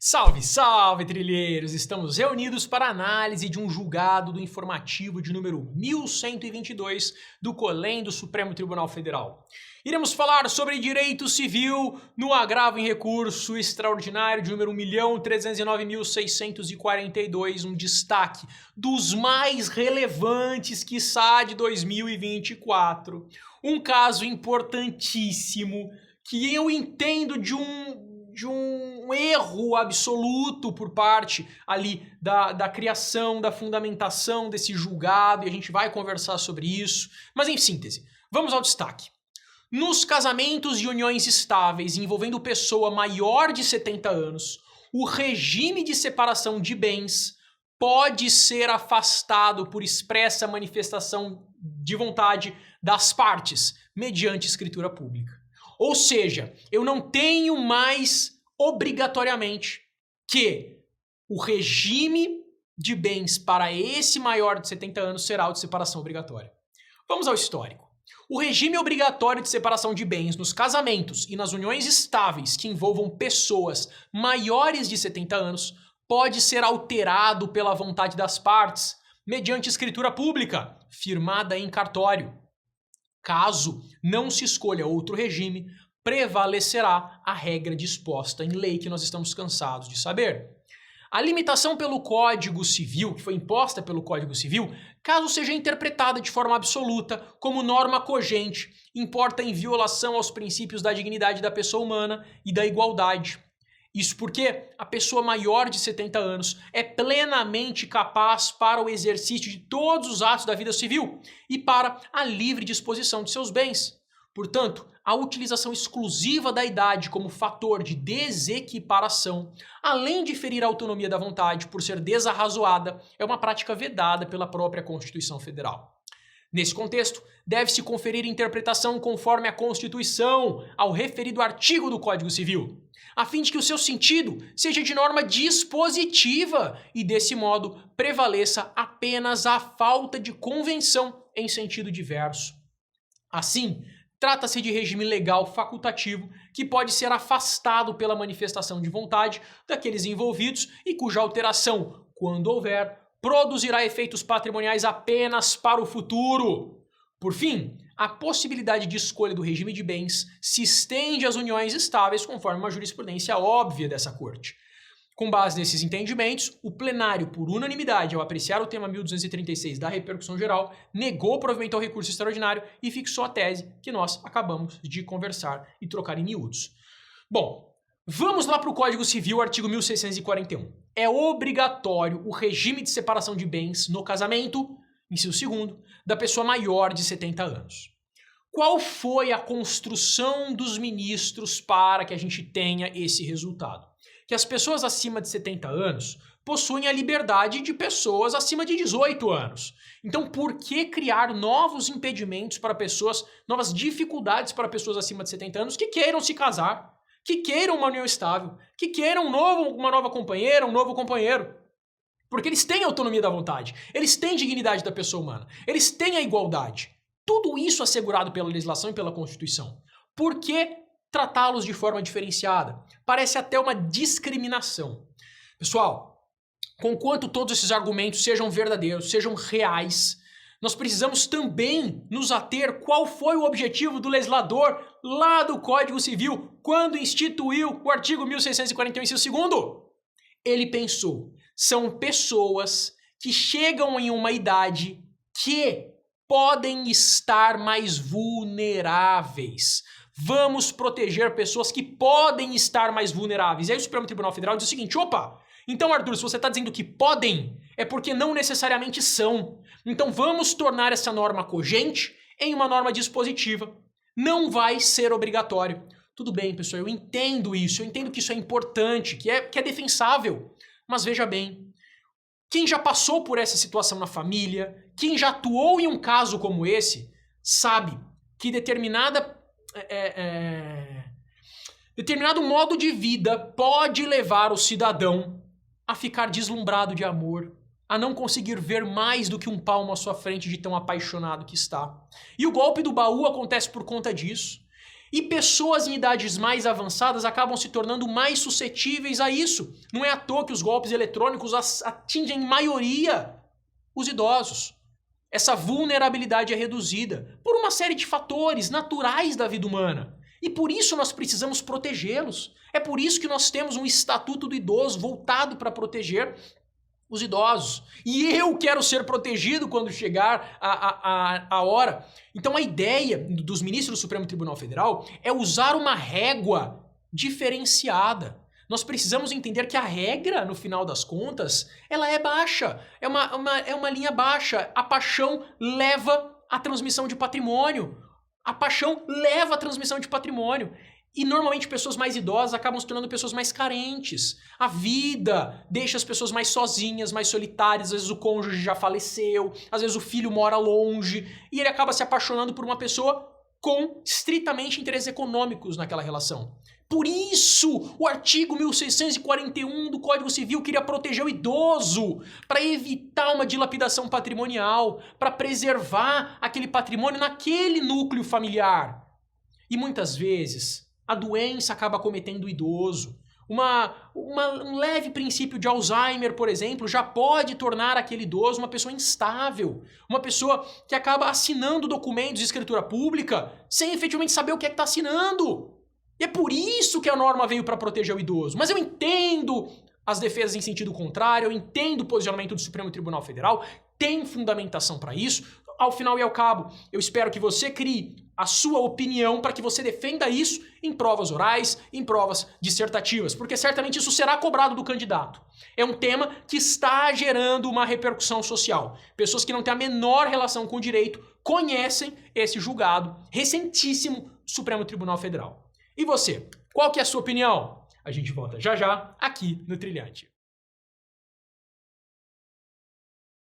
Salve, salve, trilheiros! Estamos reunidos para análise de um julgado do informativo de número 1122 do COLEM do Supremo Tribunal Federal. Iremos falar sobre direito civil no agravo em recurso extraordinário de número 1.309.642, um destaque dos mais relevantes, quiçá, de 2024. Um caso importantíssimo que eu entendo de um erro absoluto por parte ali da criação, da fundamentação desse julgado, e a gente vai conversar sobre isso. Mas em síntese, vamos ao destaque. Nos casamentos e uniões estáveis envolvendo pessoa maior de 70 anos, o regime de separação de bens pode ser afastado por expressa manifestação de vontade das partes, mediante escritura pública. Ou seja, eu não tenho mais obrigatoriamente que o regime de bens para esse maior de 70 anos será o de separação obrigatória. Vamos ao histórico. O regime obrigatório de separação de bens nos casamentos e nas uniões estáveis que envolvam pessoas maiores de 70 anos pode ser alterado pela vontade das partes, mediante escritura pública, firmada em cartório. Caso não se escolha outro regime, prevalecerá a regra disposta em lei que nós estamos cansados de saber. A limitação pelo Código Civil, que foi imposta pelo Código Civil, caso seja interpretada de forma absoluta como norma cogente, importa em violação aos princípios da dignidade da pessoa humana e da igualdade. Isso porque a pessoa maior de 70 anos é plenamente capaz para o exercício de todos os atos da vida civil e para a livre disposição de seus bens. Portanto, a utilização exclusiva da idade como fator de desequiparação, além de ferir a autonomia da vontade por ser desarrazoada, é uma prática vedada pela própria Constituição Federal. Nesse contexto, deve-se conferir interpretação conforme a Constituição ao referido artigo do Código Civil, a fim de que o seu sentido seja de norma dispositiva e, desse modo, prevaleça apenas a falta de convenção em sentido diverso. Assim, trata-se de regime legal facultativo que pode ser afastado pela manifestação de vontade daqueles envolvidos e cuja alteração, quando houver, produzirá efeitos patrimoniais apenas para o futuro. Por fim, a possibilidade de escolha do regime de bens se estende às uniões estáveis conforme uma jurisprudência óbvia dessa Corte. Com base nesses entendimentos, o plenário, por unanimidade, ao apreciar o tema 1236 da repercussão geral, negou provimento ao recurso extraordinário e fixou a tese que nós acabamos de conversar e trocar em miúdos. Bom, vamos lá para o Código Civil, artigo 1641. É obrigatório o regime de separação de bens no casamento, inciso 2º, da pessoa maior de 70 anos. Qual foi a construção dos ministros para que a gente tenha esse resultado? Que as pessoas acima de 70 anos possuem a liberdade de pessoas acima de 18 anos. Então, por que criar novos impedimentos para pessoas, novas dificuldades para pessoas acima de 70 anos que queiram se casar, que queiram uma união estável, que queiram uma nova companheira, um novo companheiro? Porque eles têm a autonomia da vontade, eles têm dignidade da pessoa humana, eles têm a igualdade. Tudo isso assegurado pela legislação e pela Constituição. Por que tratá-los de forma diferenciada? Parece até uma discriminação. Pessoal, conquanto todos esses argumentos sejam verdadeiros, sejam reais, nós precisamos também nos ater qual foi o objetivo do legislador lá do Código Civil quando instituiu o artigo 1641, inciso 2º. Ele pensou, são pessoas que chegam em uma idade que podem estar mais vulneráveis. Vamos proteger pessoas que podem estar mais vulneráveis. E aí o Supremo Tribunal Federal diz o seguinte, opa, então Arthur, se você está dizendo que podem, é porque não necessariamente são. Então vamos tornar essa norma cogente em uma norma dispositiva. Não vai ser obrigatório. Tudo bem, pessoal, eu entendo isso, eu entendo que isso é importante, que é defensável. Mas veja bem, quem já passou por essa situação na família, quem já atuou em um caso como esse, sabe que determinado modo de vida pode levar o cidadão a ficar deslumbrado de amor, a não conseguir ver mais do que um palmo à sua frente de tão apaixonado que está. E o golpe do baú acontece por conta disso. E pessoas em idades mais avançadas acabam se tornando mais suscetíveis a isso. Não é à toa que os golpes eletrônicos atingem em maioria os idosos. Essa vulnerabilidade é reduzida por uma série de fatores naturais da vida humana. E por isso nós precisamos protegê-los. É por isso que nós temos um Estatuto do Idoso voltado para proteger os idosos. E eu quero ser protegido quando chegar a hora. Então a ideia dos ministros do Supremo Tribunal Federal é usar uma régua diferenciada. Nós precisamos entender que a regra, no final das contas, ela é baixa. É uma linha baixa. A paixão leva à transmissão de patrimônio. A paixão leva à transmissão de patrimônio. E normalmente pessoas mais idosas acabam se tornando pessoas mais carentes. A vida deixa as pessoas mais sozinhas, mais solitárias. Às vezes o cônjuge já faleceu, às vezes o filho mora longe. E ele acaba se apaixonando por uma pessoa com estritamente interesses econômicos naquela relação. Por isso, o artigo 1641 do Código Civil queria proteger o idoso, para evitar uma dilapidação patrimonial, para preservar aquele patrimônio naquele núcleo familiar. E muitas vezes, a doença acaba acometendo o idoso. Um leve princípio de Alzheimer, por exemplo, já pode tornar aquele idoso uma pessoa instável, uma pessoa que acaba assinando documentos de escritura pública sem efetivamente saber o que é que está assinando. E é por isso que a norma veio para proteger o idoso. Mas eu entendo as defesas em sentido contrário, eu entendo o posicionamento do Supremo Tribunal Federal, tem fundamentação para isso. Ao final e ao cabo, eu espero que você crie a sua opinião para que você defenda isso em provas orais, em provas dissertativas, porque certamente isso será cobrado do candidato. É um tema que está gerando uma repercussão social. Pessoas que não têm a menor relação com o direito conhecem esse julgado recentíssimo do Supremo Tribunal Federal. E você, qual que é a sua opinião? A gente volta já já aqui no Trilhante.